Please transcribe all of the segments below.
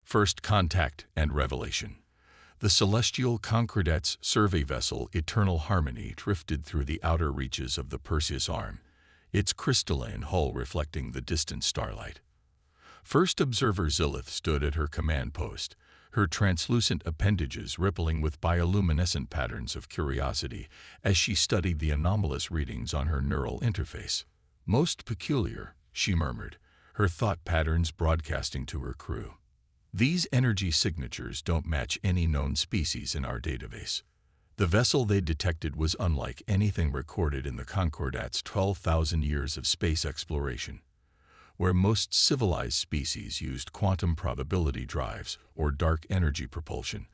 First Contact and Revelation. The celestial Concordats survey vessel Eternal Harmony drifted through the outer reaches of the Perseus Arm, its crystalline hull reflecting the distant starlight. First observer Zilith stood at her command post, her translucent appendages rippling with bioluminescent patterns of curiosity as she studied the anomalous readings on her neural interface. "Most peculiar," she murmured, her thought patterns broadcasting to her crew. "These energy signatures don't match any known species in our database." The vessel they detected was unlike anything recorded in the Concordat's 12,000 years of space exploration. Where most civilized species used quantum probability drives or dark energy propulsion,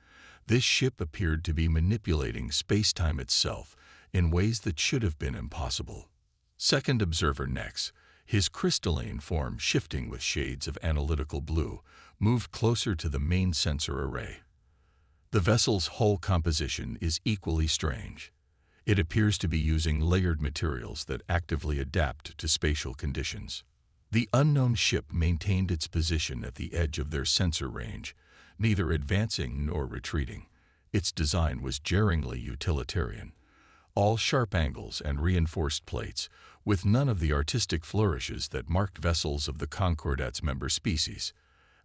this ship appeared to be manipulating space-time itself in ways that should have been impossible. Second observer Nex, his crystalline form shifting with shades of analytical blue, moved closer to the main sensor array. The vessel's hull composition is equally strange. It appears to be using layered materials that actively adapt to spatial conditions. The unknown ship maintained its position at the edge of their sensor range, neither advancing nor retreating. Its design was jarringly utilitarian. All sharp angles and reinforced plates, with none of the artistic flourishes that marked vessels of the Concordat's member species.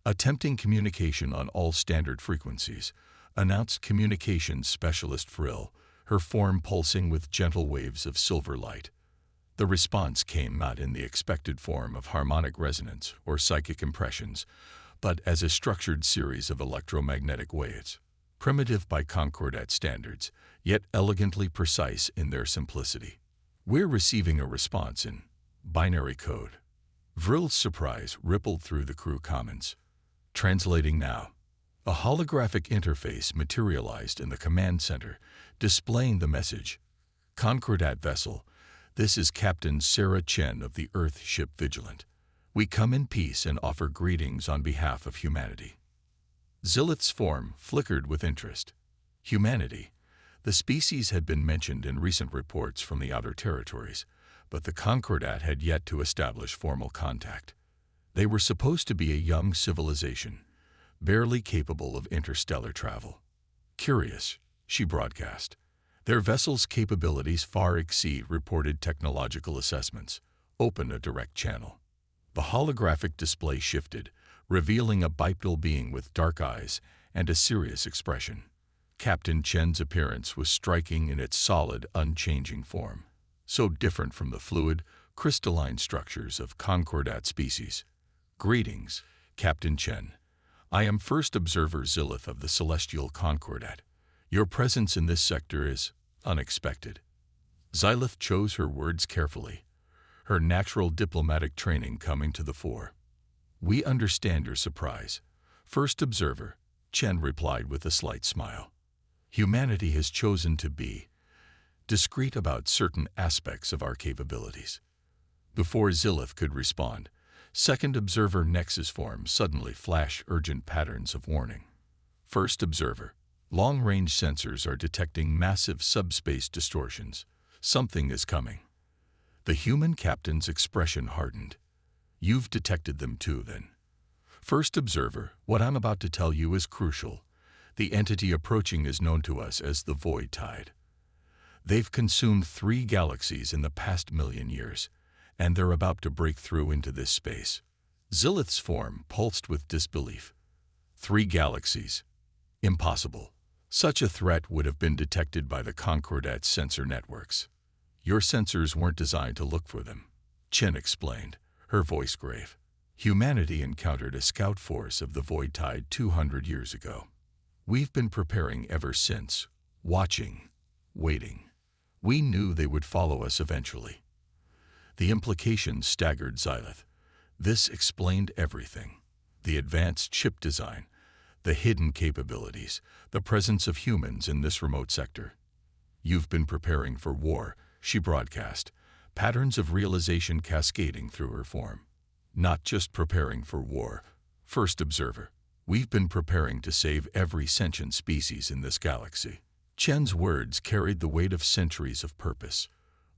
Attempting communication on all standard frequencies, announced communications specialist Frill, her form pulsing with gentle waves of silver light. The response came not in the expected form of harmonic resonance or psychic impressions, but as a structured series of electromagnetic waves, primitive by Concordat standards, yet elegantly precise in their simplicity. "We're receiving a response in binary code." Vrill's surprise rippled through the crew commons. "Translating now." A holographic interface materialized in the command center, displaying the message, "Concordat vessel, this is Captain Sarah Chen of the Earth ship Vigilant. We come in peace and offer greetings on behalf of humanity." Zilith's form flickered with interest. Humanity. The species had been mentioned in recent reports from the outer territories, but the Concordat had yet to establish formal contact. They were supposed to be a young civilization, barely capable of interstellar travel. "Curious," she broadcast. "Their vessel's capabilities far exceed reported technological assessments. Open a direct channel." The holographic display shifted, revealing a bipedal being with dark eyes and a serious expression. Captain Chen's appearance was striking in its solid, unchanging form, so different from the fluid, crystalline structures of Concordat species. "Greetings, Captain Chen. I am First Observer Zilith of the Celestial Concordat. Your presence in this sector is unexpected." Zilith chose her words carefully, her natural diplomatic training coming to the fore. "We understand your surprise, First Observer," Chen replied with a slight smile. "Humanity has chosen to be discreet about certain aspects of our capabilities." Before Zilith could respond, Second Observer Nex's form suddenly flashed urgent patterns of warning. "First Observer, long-range sensors are detecting massive subspace distortions. Something is coming." The human captain's expression hardened. "You've detected them too, then?" "First Observer, what I'm about to tell you is crucial. The entity approaching is known to us as the Void Tide. They've consumed 3 galaxies in the past million years, and they're about to break through into this space." Zilith's form pulsed with disbelief. 3 galaxies. Impossible. Such a threat would have been detected by the Concordat sensor networks. "Your sensors weren't designed to look for them," Chen explained, her voice grave. "Humanity encountered a scout force of the Void Tide 200 years ago. We've been preparing ever since, watching, waiting. We knew they would follow us eventually." The implications staggered Zilith. This explained everything. The advanced chip design, the hidden capabilities, the presence of humans in this remote sector. "You've been preparing for war," she broadcast, patterns of realization cascading through her form. "Not just preparing for war, First Observer. We've been preparing to save every sentient species in this galaxy." Chen's words carried the weight of centuries of purpose.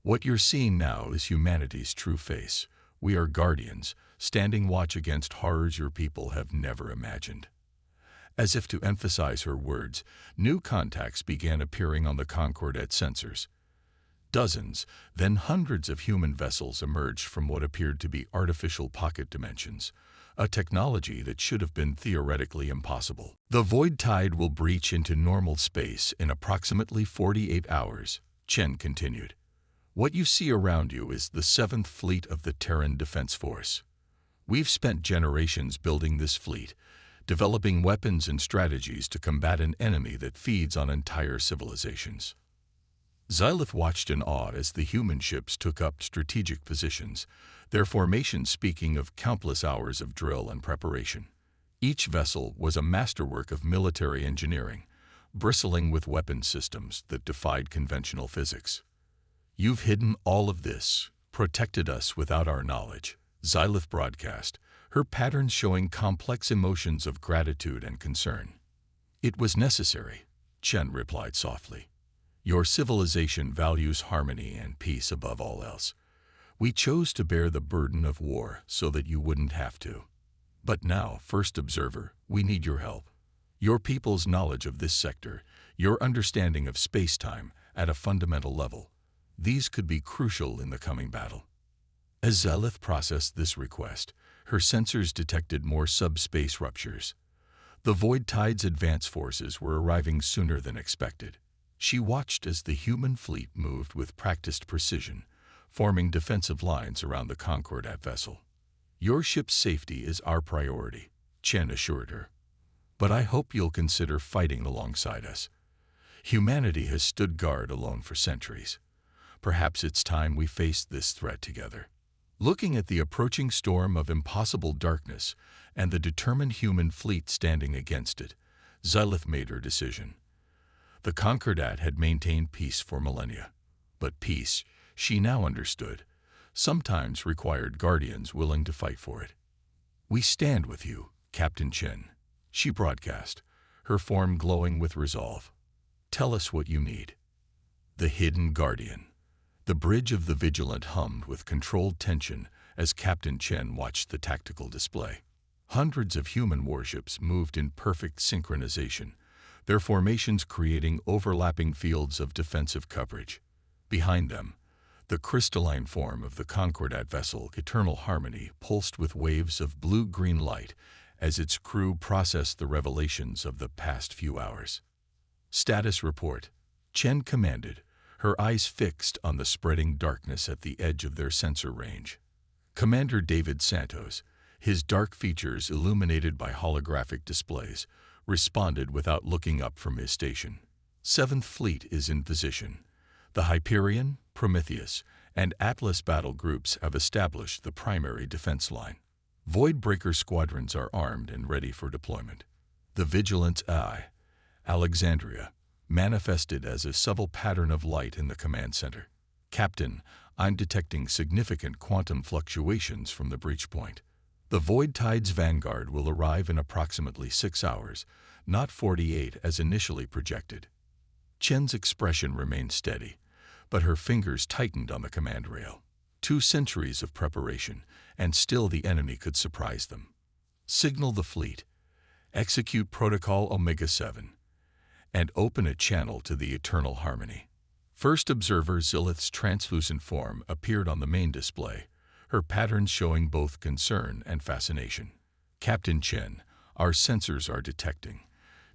"What you're seeing now is humanity's true face. We are guardians, standing watch against horrors your people have never imagined." As if to emphasize her words, new contacts began appearing on the Concordat sensors. Dozens, then hundreds of human vessels emerged from what appeared to be artificial pocket dimensions, a technology that should have been theoretically impossible. The void tide will breach into normal space in approximately 48 hours, Chen continued. What you see around you is the 7th Fleet of the Terran Defense Force. We've spent generations building this fleet, developing weapons and strategies to combat an enemy that feeds on entire civilizations. Xylith watched in awe as the human ships took up strategic positions, their formation speaking of countless hours of drill and preparation. Each vessel was a masterwork of military engineering, bristling with weapon systems that defied conventional physics. You've hidden all of this, protected us without our knowledge, Xylith broadcast, her patterns showing complex emotions of gratitude and concern. It was necessary, Chen replied softly. Your civilization values harmony and peace above all else. We chose to bear the burden of war so that you wouldn't have to. But now, First Observer, we need your help. Your people's knowledge of this sector, your understanding of space-time at a fundamental level, these could be crucial in the coming battle. As Xylith processed this request, her sensors detected more subspace ruptures. The Void Tide's advance forces were arriving sooner than expected. She watched as the human fleet moved with practiced precision, forming defensive lines around the Concordat vessel. Your ship's safety is our priority, Chen assured her. But I hope you'll consider fighting alongside us. Humanity has stood guard alone for centuries. Perhaps it's time we faced this threat together. Looking at the approaching storm of impossible darkness and the determined human fleet standing against it, Xylith made her decision. The Concordat had maintained peace for millennia, but peace, she now understood, sometimes required guardians willing to fight for it. We stand with you, Captain Chen, she broadcast, her form glowing with resolve. Tell us what you need. The hidden guardian. The bridge of the Vigilant hummed with controlled tension as Captain Chen watched the tactical display. Hundreds of human warships moved in perfect synchronization, their formations creating overlapping fields of defensive coverage. Behind them, the crystalline form of the Concordat vessel Eternal Harmony pulsed with waves of blue-green light as its crew processed the revelations of the past few hours. Status report, Chen commanded, her eyes fixed on the spreading darkness at the edge of their sensor range. Commander David Santos, his dark features illuminated by holographic displays, responded without looking up from his station. 7th Fleet is in position. The Hyperion, Prometheus, and Atlas battle groups have established the primary defense line. Voidbreaker squadrons are armed and ready for deployment. The Vigilance Eye, Alexandria, manifested as a subtle pattern of light in the command center. Captain, I'm detecting significant quantum fluctuations from the breach point. The Void Tide's vanguard will arrive in approximately 6 hours, not 48 as initially projected. Chen's expression remained steady, but her fingers tightened on the command rail. 2 centuries of preparation, and still the enemy could surprise them. Signal the fleet, execute Protocol Omega-7, and open a channel to the Eternal Harmony. First Observer Xylith's translucent form appeared on the main display, her patterns showing both concern and fascination. Captain Chen, our sensors are detecting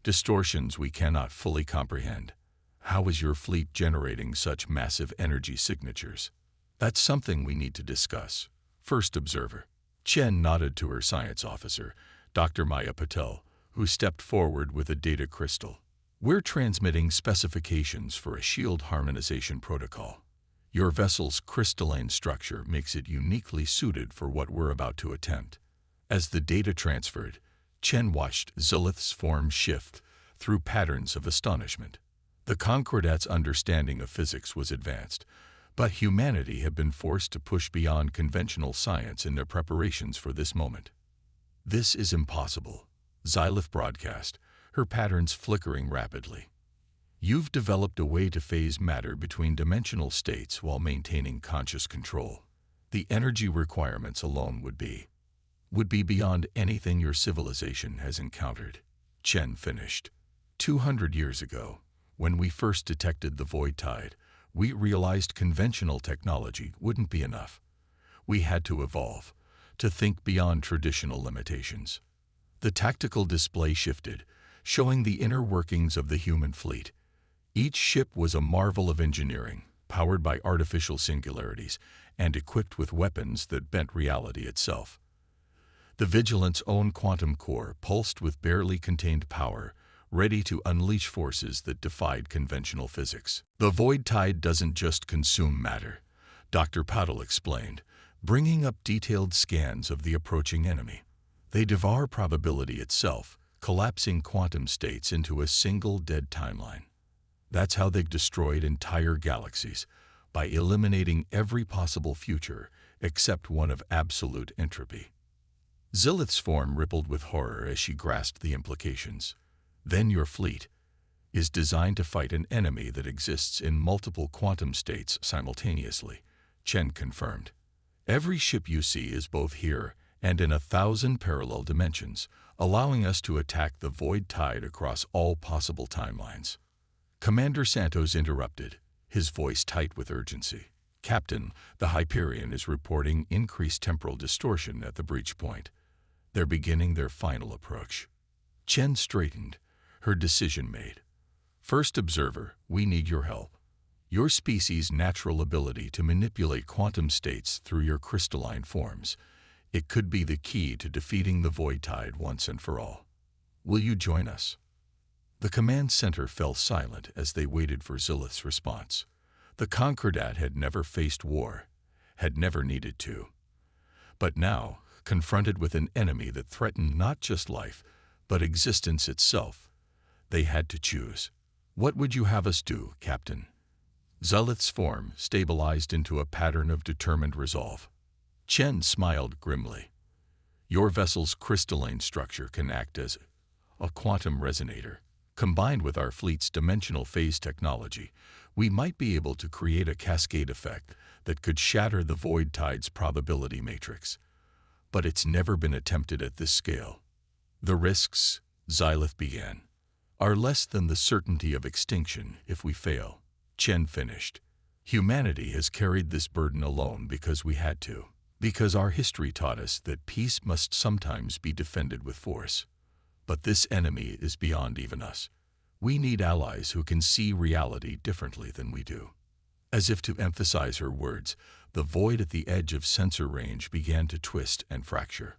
distortions we cannot fully comprehend. How is your fleet generating such massive energy signatures? That's something we need to discuss. First Observer. Chen nodded to her science officer, Dr. Maya Patel, who stepped forward with a data crystal. We're transmitting specifications for a shield harmonization protocol. Your vessel's crystalline structure makes it uniquely suited for what we're about to attempt. As the data transferred, Chen watched Xylith's form shift through patterns of astonishment. The Concordat's understanding of physics was advanced, but humanity had been forced to push beyond conventional science in their preparations for this moment. This is impossible, Xylith broadcast, her patterns flickering rapidly. You've developed a way to phase matter between dimensional states while maintaining conscious control. The energy requirements alone would be beyond anything your civilization has encountered. Chen finished. 200 years ago, when we first detected the void tide, we realized conventional technology wouldn't be enough. We had to evolve, to think beyond traditional limitations. The tactical display shifted, showing the inner workings of the human fleet. Each ship was a marvel of engineering, powered by artificial singularities, and equipped with weapons that bent reality itself. The Vigilant's own quantum core pulsed with barely contained power, ready to unleash forces that defied conventional physics. The void tide doesn't just consume matter, Dr. Paddle explained, bringing up detailed scans of the approaching enemy. They devour probability itself, collapsing quantum states into a single dead timeline. That's how they destroyed entire galaxies, by eliminating every possible future except one of absolute entropy. Zilith's form rippled with horror as she grasped the implications. Then your fleet is designed to fight an enemy that exists in multiple quantum states simultaneously, Chen confirmed. Every ship you see is both here and in 1,000 parallel dimensions, allowing us to attack the void tide across all possible timelines. Commander Santos interrupted, his voice tight with urgency. Captain, the Hyperion is reporting increased temporal distortion at the breach point. They're beginning their final approach. Chen straightened, her decision made. First observer, we need your help. Your species' natural ability to manipulate quantum states through your crystalline forms. It could be the key to defeating the void tide once and for all. Will you join us? The command center fell silent as they waited for Zilith's response. The Concordat had never faced war, had never needed to. But now, confronted with an enemy that threatened not just life, but existence itself, they had to choose. What would you have us do, Captain? Zilith's form stabilized into a pattern of determined resolve. Chen smiled grimly. Your vessel's crystalline structure can act as a quantum resonator. Combined with our fleet's dimensional phase technology, we might be able to create a cascade effect that could shatter the void tide's probability matrix. But it's never been attempted at this scale. The risks, Zilith began, are less than the certainty of extinction if we fail, Chen finished. Humanity has carried this burden alone because we had to, because our history taught us that peace must sometimes be defended with force. But this enemy is beyond even us. We need allies who can see reality differently than we do. As if to emphasize her words, the void at the edge of sensor range began to twist and fracture.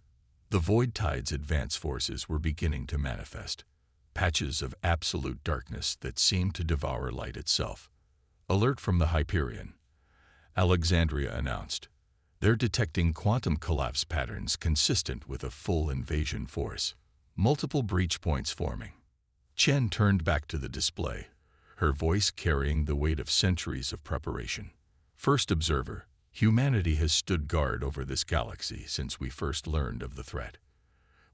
The void tide's advance forces were beginning to manifest, patches of absolute darkness that seemed to devour light itself. Alert from the Hyperion, Alexandria announced. They're detecting quantum collapse patterns consistent with a full invasion force. Multiple breach points forming. Chen turned back to the display, her voice carrying the weight of centuries of preparation. First observer, humanity has stood guard over this galaxy since we first learned of the threat.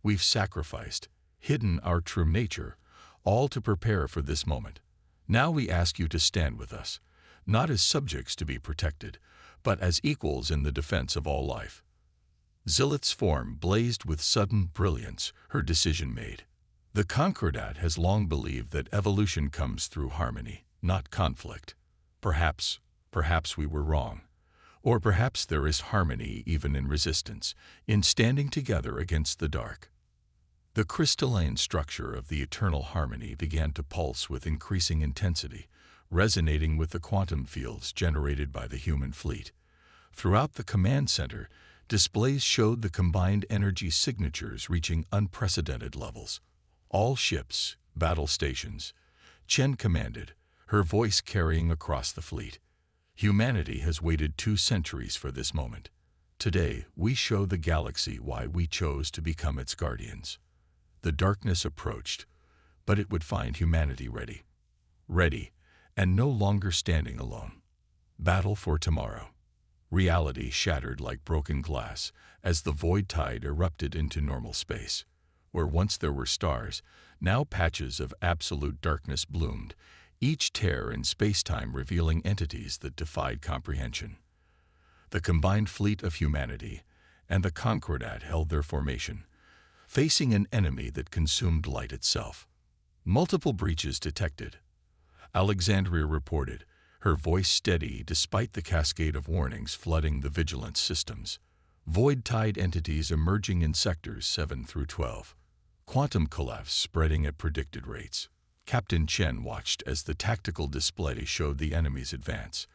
We've sacrificed, hidden our true nature, all to prepare for this moment. Now we ask you to stand with us, not as subjects to be protected, but as equals in the defense of all life. Zilith's form blazed with sudden brilliance, her decision made. The Concordat has long believed that evolution comes through harmony, not conflict. Perhaps we were wrong. Or perhaps there is harmony even in resistance, in standing together against the dark. The crystalline structure of the eternal harmony began to pulse with increasing intensity, resonating with the quantum fields generated by the human fleet. Throughout the command center, displays showed the combined energy signatures reaching unprecedented levels. All ships, battle stations, Chen commanded, her voice carrying across the fleet. Humanity has waited 2 centuries for this moment. Today, we show the galaxy why we chose to become its guardians. The darkness approached, but it would find humanity ready. Ready, and no longer standing alone. Battle for tomorrow. Reality shattered like broken glass as the void tide erupted into normal space. Where once there were stars, now patches of absolute darkness bloomed, each tear in space-time revealing entities that defied comprehension. The combined fleet of humanity and the Concordat held their formation, facing an enemy that consumed light itself. Multiple breaches detected, Alexandria reported, her voice steady despite the cascade of warnings flooding the vigilance systems. Void-tide entities emerging in sectors 7 through 12. Quantum collapse spreading at predicted rates. Captain Chen watched as the tactical display showed the enemy's advance.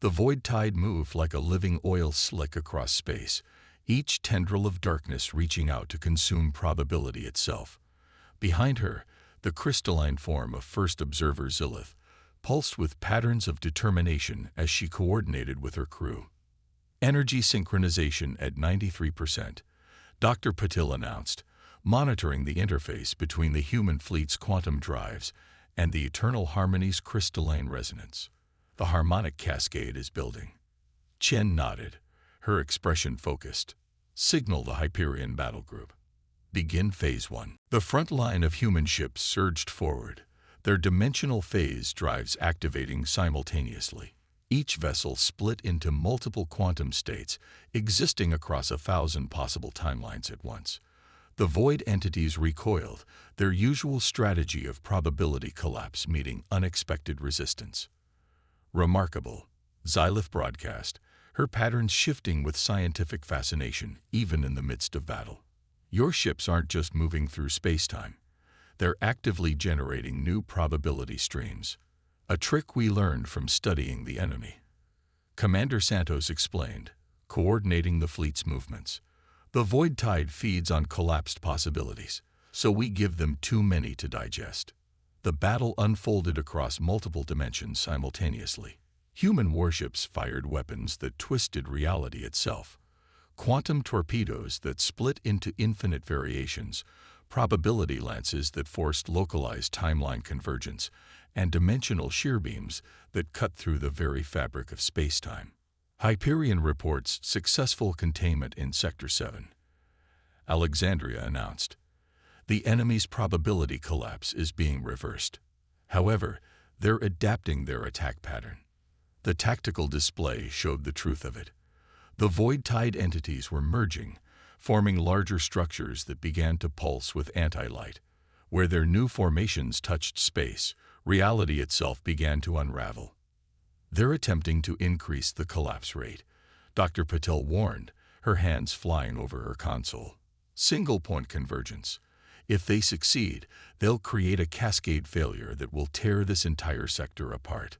The void tide moved like a living oil slick across space, each tendril of darkness reaching out to consume probability itself. Behind her, the crystalline form of First Observer Zilith pulsed with patterns of determination as she coordinated with her crew. Energy synchronization at 93%, Dr. Patil announced, monitoring the interface between the human fleet's quantum drives and the Eternal Harmony's crystalline resonance. The harmonic cascade is building. Chen nodded, her expression focused. Signal the Hyperion battle group. Begin Phase 1. The front line of human ships surged forward, their dimensional phase drives activating simultaneously. Each vessel split into multiple quantum states, existing across 1,000 possible timelines at once. The void entities recoiled, their usual strategy of probability collapse meeting unexpected resistance. Remarkable, Zilith broadcast, her patterns shifting with scientific fascination even in the midst of battle. Your ships aren't just moving through space-time. They're actively generating new probability streams, a trick we learned from studying the enemy. Commander Santos explained, coordinating the fleet's movements. The void tide feeds on collapsed possibilities, so we give them too many to digest. The battle unfolded across multiple dimensions simultaneously. Human warships fired weapons that twisted reality itself. Quantum torpedoes that split into infinite variations, probability lances that forced localized timeline convergence, and dimensional shear beams that cut through the very fabric of space-time. Hyperion reports successful containment in Sector 7. Alexandria announced. The enemy's probability collapse is being reversed. However, they're adapting their attack pattern. The tactical display showed the truth of it. The void-tide entities were merging, forming larger structures that began to pulse with anti-light. Where their new formations touched space, reality itself began to unravel. They're attempting to increase the collapse rate, Dr. Patel warned, her hands flying over her console. Single-point convergence. If they succeed, they'll create a cascade failure that will tear this entire sector apart.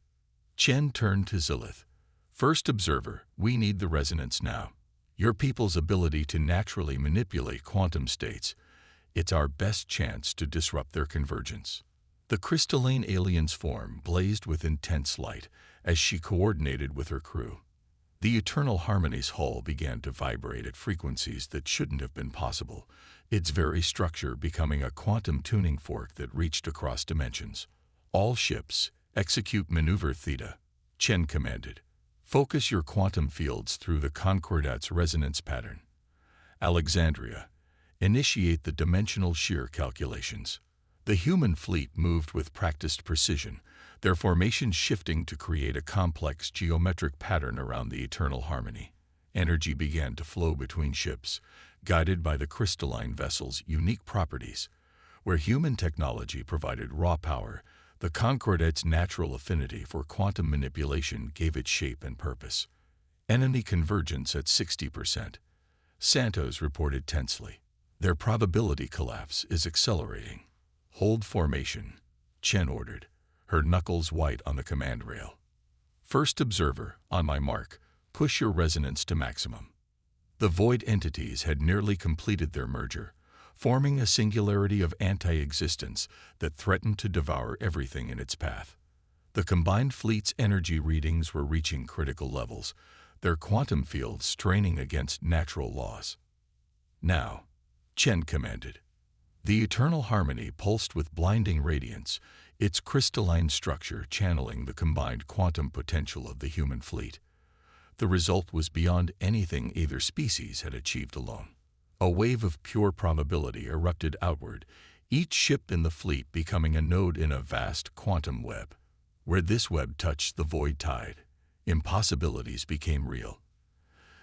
Chen turned to Zilith. First Observer, we need the resonance now. Your people's ability to naturally manipulate quantum states. It's our best chance to disrupt their convergence. The crystalline alien's form blazed with intense light as she coordinated with her crew. The Eternal Harmony's hull began to vibrate at frequencies that shouldn't have been possible, its very structure becoming a quantum tuning fork that reached across dimensions. All ships, execute maneuver Theta, Chen commanded. Focus your quantum fields through the Concordat's resonance pattern. Alexandria, initiate the dimensional shear calculations. The human fleet moved with practiced precision, their formations shifting to create a complex geometric pattern around the Eternal Harmony. Energy began to flow between ships, guided by the crystalline vessel's unique properties. Where human technology provided raw power, the Concordat's natural affinity for quantum manipulation gave it shape and purpose. Enemy convergence at 60%. Santos reported tensely. Their probability collapse is accelerating. Hold formation, Chen ordered, her knuckles white on the command rail. First Observer, on my mark, push your resonance to maximum. The void entities had nearly completed their merger, forming a singularity of anti-existence that threatened to devour everything in its path. The combined fleet's energy readings were reaching critical levels, their quantum fields straining against natural laws. Now, Chen commanded. The Eternal Harmony pulsed with blinding radiance, its crystalline structure channeling the combined quantum potential of the human fleet. The result was beyond anything either species had achieved alone. A wave of pure probability erupted outward, each ship in the fleet becoming a node in a vast quantum web. Where this web touched the void tide, impossibilities became real.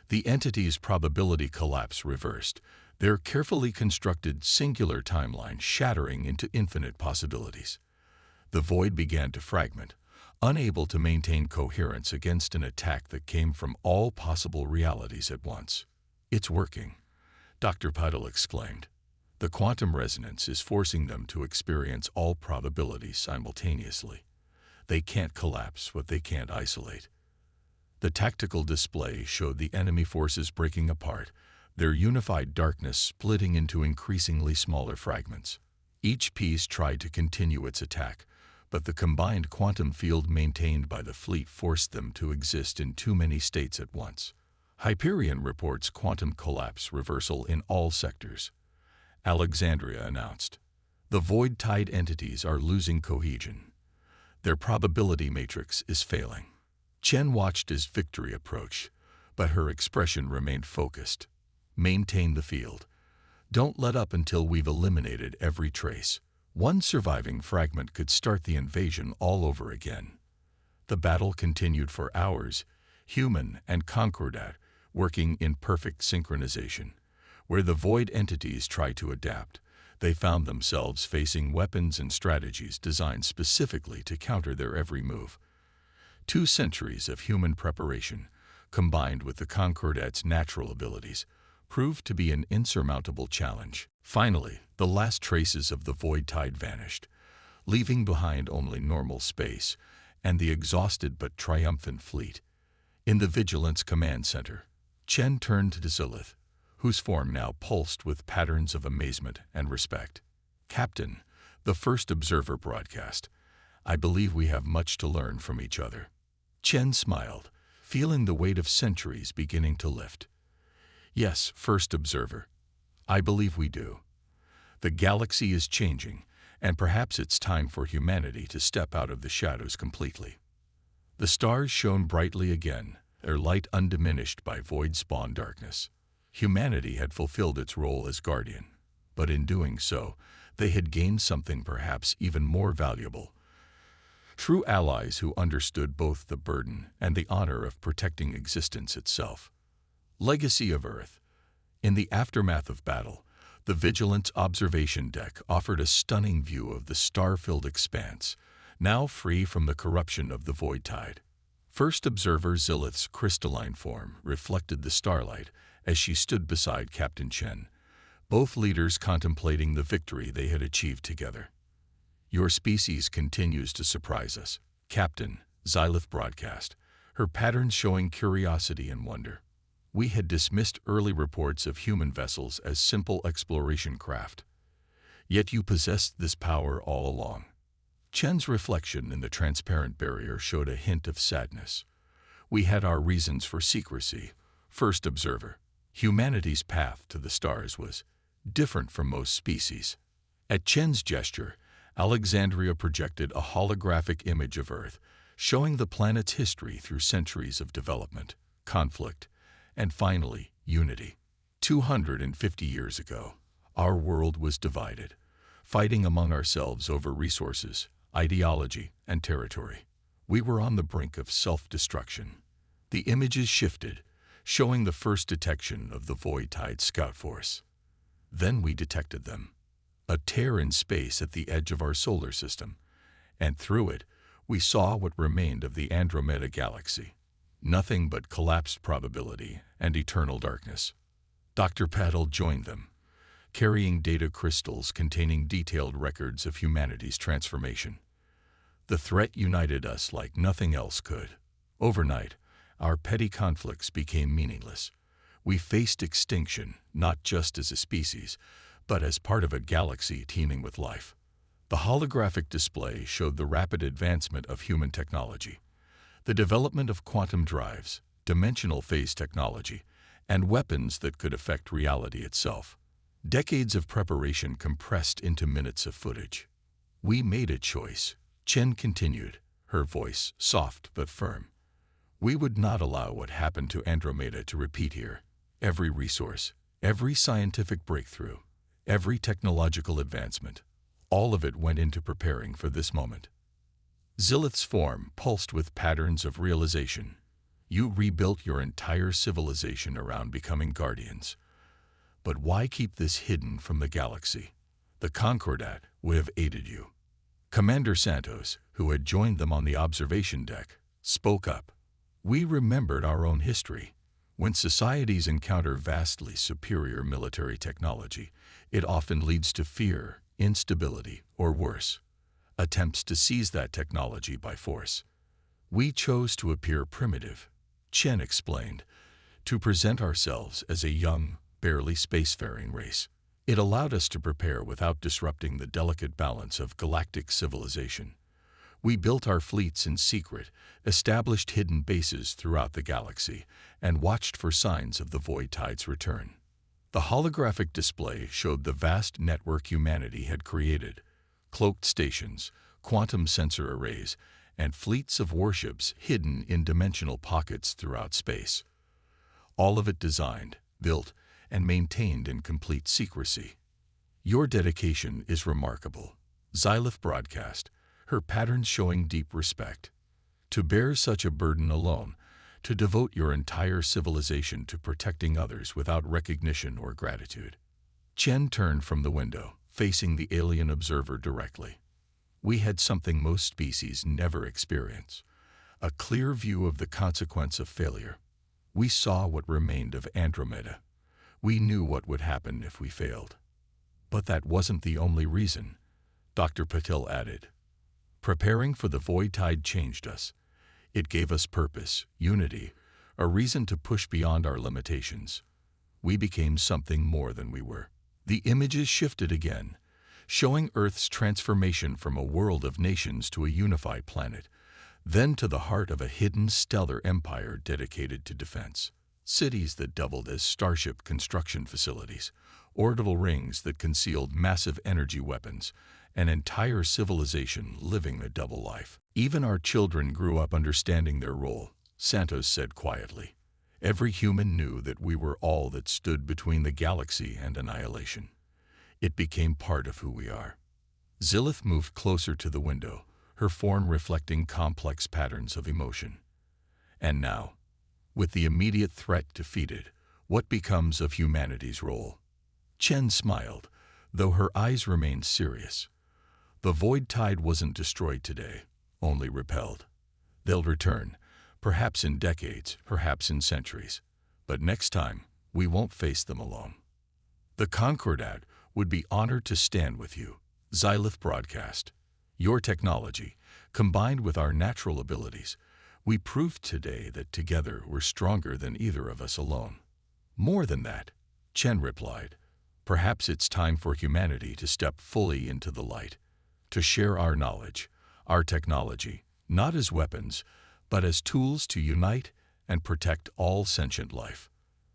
The entity's probability collapse reversed, their carefully constructed singular timeline shattering into infinite possibilities. The void began to fragment, unable to maintain coherence against an attack that came from all possible realities at once. "It's working," Dr. Puddle exclaimed. "The quantum resonance is forcing them to experience all probabilities simultaneously. They can't collapse what they can't isolate." The tactical display showed the enemy forces breaking apart, their unified darkness splitting into increasingly smaller fragments. Each piece tried to continue its attack, but the combined quantum field maintained by the fleet forced them to exist in too many states at once. Hyperion reports quantum collapse reversal in all sectors, Alexandria announced. The void-tied entities are losing cohesion. Their probability matrix is failing. Chen watched as victory approached, but her expression remained focused. "Maintain the field. Don't let up until we've eliminated every trace. One surviving fragment could start the invasion all over again." The battle continued for hours, human and Concordat working in perfect synchronization. Where the void entities tried to adapt, they found themselves facing weapons and strategies designed specifically to counter their every move. 2 centuries of human preparation, combined with the Concordat's natural abilities, proved to be an insurmountable challenge. Finally, the last traces of the void tide vanished, leaving behind only normal space and the exhausted but triumphant fleet. In the Vigilance Command Center, Chen turned to Zilith, whose form now pulsed with patterns of amazement and respect. "Captain," the first observer broadcast, "I believe we have much to learn from each other." Chen smiled, feeling the weight of centuries beginning to lift. "Yes, first observer. I believe we do. The galaxy is changing, and perhaps it's time for humanity to step out of the shadows completely." The stars shone brightly again, their light undiminished by void-spawn darkness. Humanity had fulfilled its role as guardian, but in doing so, they had gained something perhaps even more valuable. True allies who understood both the burden and the honor of protecting existence itself. Legacy of Earth. In the aftermath of battle, the Vigilance observation deck offered a stunning view of the star-filled expanse, now free from the corruption of the void tide. First observer Zilith's crystalline form reflected the starlight as she stood beside Captain Chen, both leaders contemplating the victory they had achieved together. "Your species continues to surprise us, Captain," Zilith broadcast, her patterns showing curiosity and wonder. "We had dismissed early reports of human vessels as simple exploration craft. Yet you possessed this power all along." Chen's reflection in the transparent barrier showed a hint of sadness. "We had our reasons for secrecy, first observer. Humanity's path to the stars was different from most species." At Chen's gesture, Alexandria projected a holographic image of Earth, showing the planet's history through centuries of development, conflict, and finally, unity. 250 years ago, our world was divided, fighting among ourselves over resources, ideology, and territory. We were on the brink of self-destruction. The images shifted, showing the first detection of the Void Tide Scout Force. Then we detected them. A tear in space at the edge of our solar system, and through it, we saw what remained of the Andromeda Galaxy. Nothing but collapsed probability and eternal darkness. Dr. Paddle joined them, carrying data crystals containing detailed records of humanity's transformation. The threat united us like nothing else could. Overnight, our petty conflicts became meaningless. We faced extinction, not just as a species, but as part of a galaxy teeming with life. The holographic display showed the rapid advancement of human technology, the development of quantum drives, dimensional phase technology, and weapons that could affect reality itself. Decades of preparation compressed into minutes of footage. "We made a choice," Chen continued, her voice soft but firm. "We would not allow what happened to Andromeda to repeat here. Every resource, every scientific breakthrough, every technological advancement, all of it went into preparing for this moment." Zilith's form pulsed with patterns of realization. "You rebuilt your entire civilization around becoming guardians. But why keep this hidden from the galaxy? The Concordat would have aided you. Commander Santos, who had joined them on the observation deck, spoke up. We remembered our own history. When societies encounter vastly superior military technology, it often leads to fear, instability, or worse, attempts to seize that technology by force. We chose to appear primitive, Chen explained, to present ourselves as a young, barely spacefaring race. It allowed us to prepare without disrupting the delicate balance of galactic civilization. We built our fleets in secret, established hidden bases throughout the galaxy, and watched for signs of the Void Tide's return. The holographic display showed the vast network humanity had created: cloaked stations, quantum sensor arrays, and fleets of warships hidden in dimensional pockets throughout space. All of it designed, built, and maintained in complete secrecy. Your dedication is remarkable, Xylith broadcast, her patterns showing deep respect. To bear such a burden alone, to devote your entire civilization to protecting others without recognition or gratitude. Chen turned from the window, facing the alien observer directly. We had something most species never experience: a clear view of the consequence of failure. We saw what remained of Andromeda. We knew what would happen if we failed. But that wasn't the only reason, Dr. Patil added. Preparing for the Void Tide changed us. It gave us purpose, unity, a reason to push beyond our limitations. We became something more than we were. The images shifted again, showing Earth's transformation from a world of nations to a unified planet, then to the heart of a hidden stellar empire dedicated to defense. Cities that doubled as starship construction facilities, orbital rings that concealed massive energy weapons, an entire civilization living a double life. Even our children grew up understanding their role, Santos said quietly. Every human knew that we were all that stood between the galaxy and annihilation. It became part of who we are. Xylith moved closer to the window, her form reflecting complex patterns of emotion. And now, with the immediate threat defeated, what becomes of humanity's role? Chen smiled, though her eyes remained serious. The Void Tide wasn't destroyed today, only repelled. They'll return, perhaps in decades, perhaps in centuries. But next time, we won't face them alone. The Concordat would be honored to stand with you, Xylith broadcast. Your technology, combined with our natural abilities, we proved today that together we're stronger than either of us alone. More than that, Chen replied. Perhaps it's time for humanity to step fully into the light, to share our knowledge, our technology, not as weapons, but as tools to unite and protect all sentient life.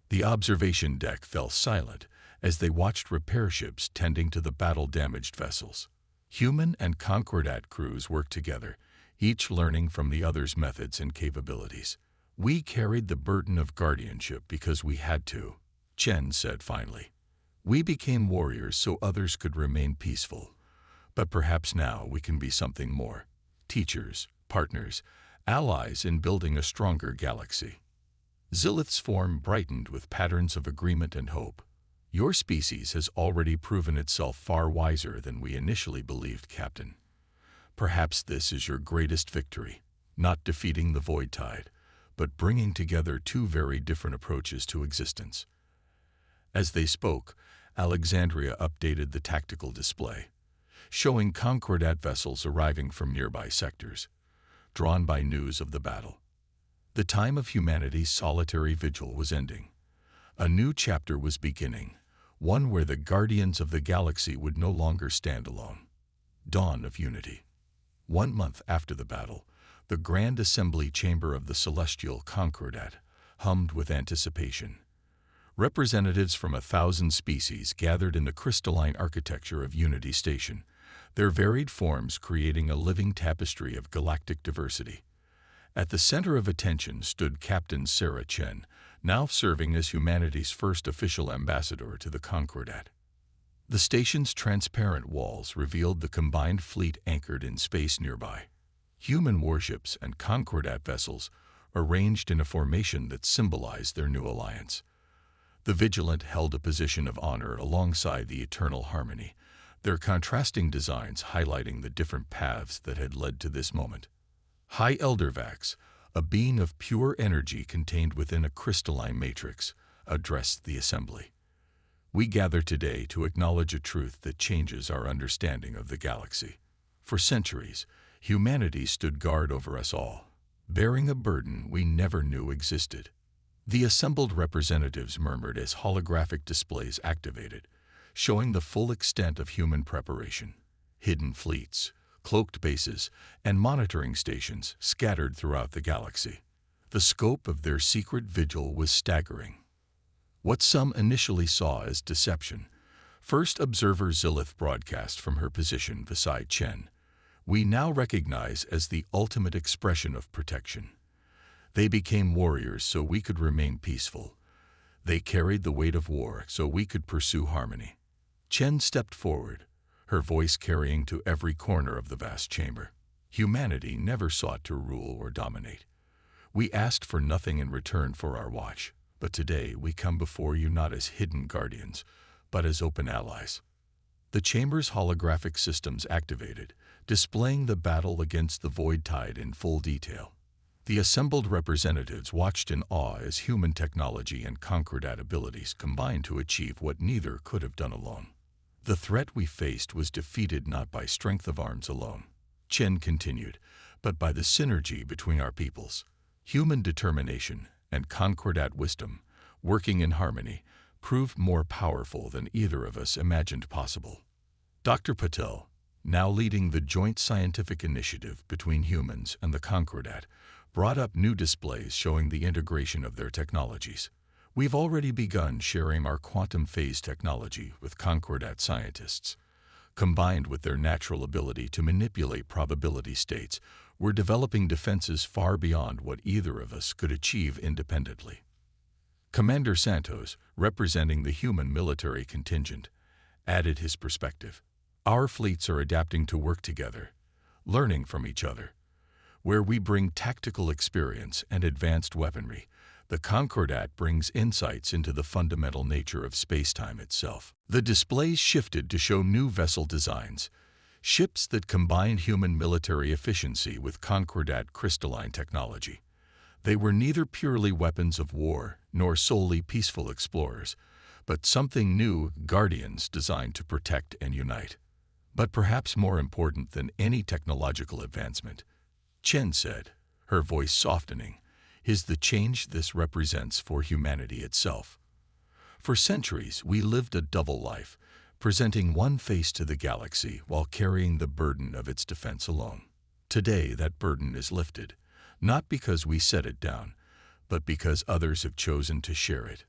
The observation deck fell silent as they watched repair ships tending to the battle-damaged vessels. Human and Concordat crews worked together, each learning from the other's methods and capabilities. We carried the burden of guardianship because we had to, Chen said finally. We became warriors so others could remain peaceful. But perhaps now we can be something more: teachers, partners, allies in building a stronger galaxy. Xylith's form brightened with patterns of agreement and hope. Your species has already proven itself far wiser than we initially believed, Captain. Perhaps this is your greatest victory, not defeating the Void Tide, but bringing together two very different approaches to existence. As they spoke, Alexandria updated the tactical display, showing Concordat vessels arriving from nearby sectors, drawn by news of the battle. The time of humanity's solitary vigil was ending. A new chapter was beginning, one where the guardians of the galaxy would no longer stand alone. Dawn of Unity. 1 month after the battle, the Grand Assembly Chamber of the Celestial Concordat hummed with anticipation. Representatives from 1,000 species gathered in the crystalline architecture of Unity Station, their varied forms creating a living tapestry of galactic diversity. At the center of attention stood Captain Sarah Chen, now serving as humanity's first official ambassador to the Concordat. The station's transparent walls revealed the combined fleet anchored in space nearby. Human warships and Concordat vessels arranged in a formation that symbolized their new alliance. The vigilant held a position of honor alongside the eternal harmony, their contrasting designs highlighting the different paths that had led to this moment. High Eldervax, a being of pure energy contained within a crystalline matrix, addressed the assembly. We gather today to acknowledge a truth that changes our understanding of the galaxy. For centuries, humanity stood guard over us all, bearing a burden we never knew existed. The assembled representatives murmured as holographic displays activated, showing the full extent of human preparation. Hidden fleets, cloaked bases, and monitoring stations scattered throughout the galaxy. The scope of their secret vigil was staggering. What some initially saw as deception, First Observer Zilith broadcast from her position beside Chen, we now recognize as the ultimate expression of protection. They became warriors so we could remain peaceful. They carried the weight of war so we could pursue harmony. Chen stepped forward, her voice carrying to every corner of the vast chamber. Humanity never sought to rule or dominate. We asked for nothing in return for our watch, but today we come before you not as hidden guardians, but as open allies. The chamber's holographic systems activated, displaying the battle against the Void Tide in full detail. The assembled representatives watched in awe as human technology and Concordat abilities combined to achieve what neither could have done alone. The threat we faced was defeated not by strength of arms alone, Chen continued, but by the synergy between our peoples. Human determination and Concordat wisdom, working in harmony, proved more powerful than either of us imagined possible. Dr. Patel, now leading the joint scientific initiative between humans and the Concordat, brought up new displays showing the integration of their technologies. We've already begun sharing our quantum phase technology with Concordat scientists. Combined with their natural ability to manipulate probability states, we're developing defenses far beyond what either of us could achieve independently. Commander Santos, representing the human military contingent, added his perspective. Our fleets are adapting to work together, learning from each other. Where we bring tactical experience and advanced weaponry, the Concordat brings insights into the fundamental nature of space-time itself. The displays shifted to show new vessel designs, ships that combined human military efficiency with Concordat crystalline technology. They were neither purely weapons of war nor solely peaceful explorers, but something new, guardians designed to protect and unite. But perhaps more important than any technological advancement, Chen said, her voice softening, is the change this represents for humanity itself. For centuries, we lived a double life, presenting one face to the galaxy while carrying the burden of its defense alone. Today, that burden is lifted, not because we set it down, but because others have chosen to share it.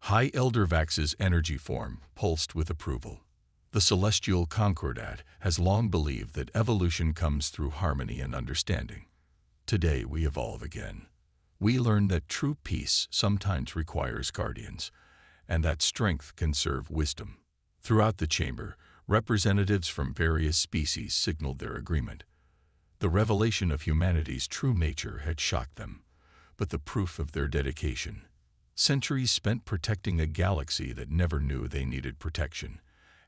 High Eldervax's energy form pulsed with approval. The celestial Concordat has long believed that evolution comes through harmony and understanding. Today we evolve again. We learn that true peace sometimes requires guardians, and that strength can serve wisdom. Throughout the chamber, representatives from various species signaled their agreement. The revelation of humanity's true nature had shocked them, but the proof of their dedication, centuries spent protecting a galaxy that never knew they needed protection,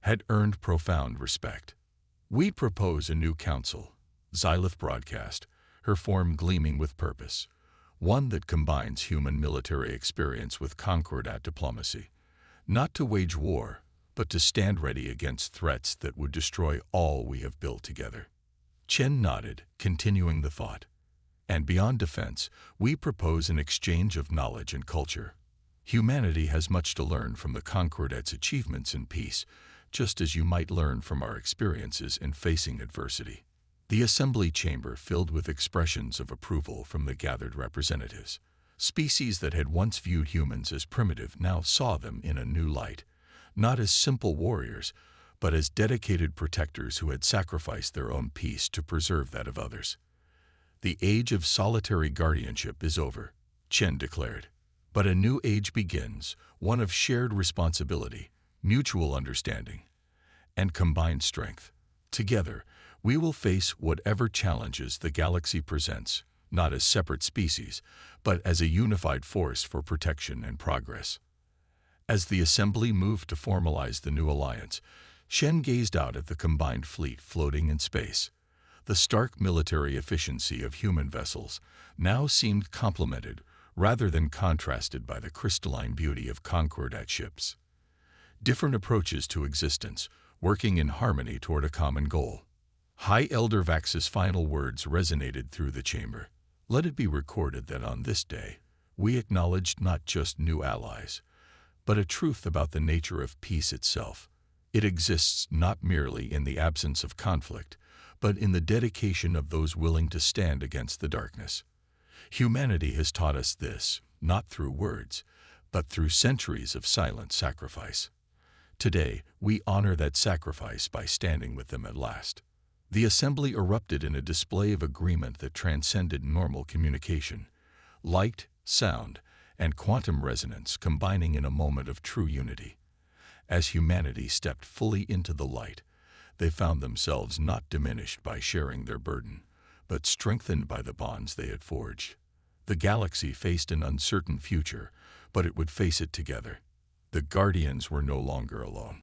had earned profound respect. We propose a new council, Zilith broadcast, her form gleaming with purpose, one that combines human military experience with Concordat diplomacy, not to wage war, but to stand ready against threats that would destroy all we have built together. Chen nodded, continuing the thought. And beyond defense, we propose an exchange of knowledge and culture. Humanity has much to learn from the Concordat's achievements in peace, just as you might learn from our experiences in facing adversity. The assembly chamber filled with expressions of approval from the gathered representatives. Species that had once viewed humans as primitive now saw them in a new light, not as simple warriors, but as dedicated protectors who had sacrificed their own peace to preserve that of others. The age of solitary guardianship is over, Chen declared. But a new age begins, one of shared responsibility, mutual understanding, and combined strength. Together, we will face whatever challenges the galaxy presents, not as separate species, but as a unified force for protection and progress. As the assembly moved to formalize the new alliance, Shen gazed out at the combined fleet floating in space. The stark military efficiency of human vessels now seemed complemented rather than contrasted by the crystalline beauty of Concordat ships. Different approaches to existence, working in harmony toward a common goal. High Elder Vax's final words resonated through the chamber. Let it be recorded that on this day, we acknowledged not just new allies, but a truth about the nature of peace itself. It exists not merely in the absence of conflict, but in the dedication of those willing to stand against the darkness. Humanity has taught us this, not through words, but through centuries of silent sacrifice. Today, we honor that sacrifice by standing with them at last. The assembly erupted in a display of agreement that transcended normal communication. Light, sound, and quantum resonance combining in a moment of true unity. As humanity stepped fully into the light, they found themselves not diminished by sharing their burden, but strengthened by the bonds they had forged. The galaxy faced an uncertain future, but it would face it together. The Guardians were no longer alone.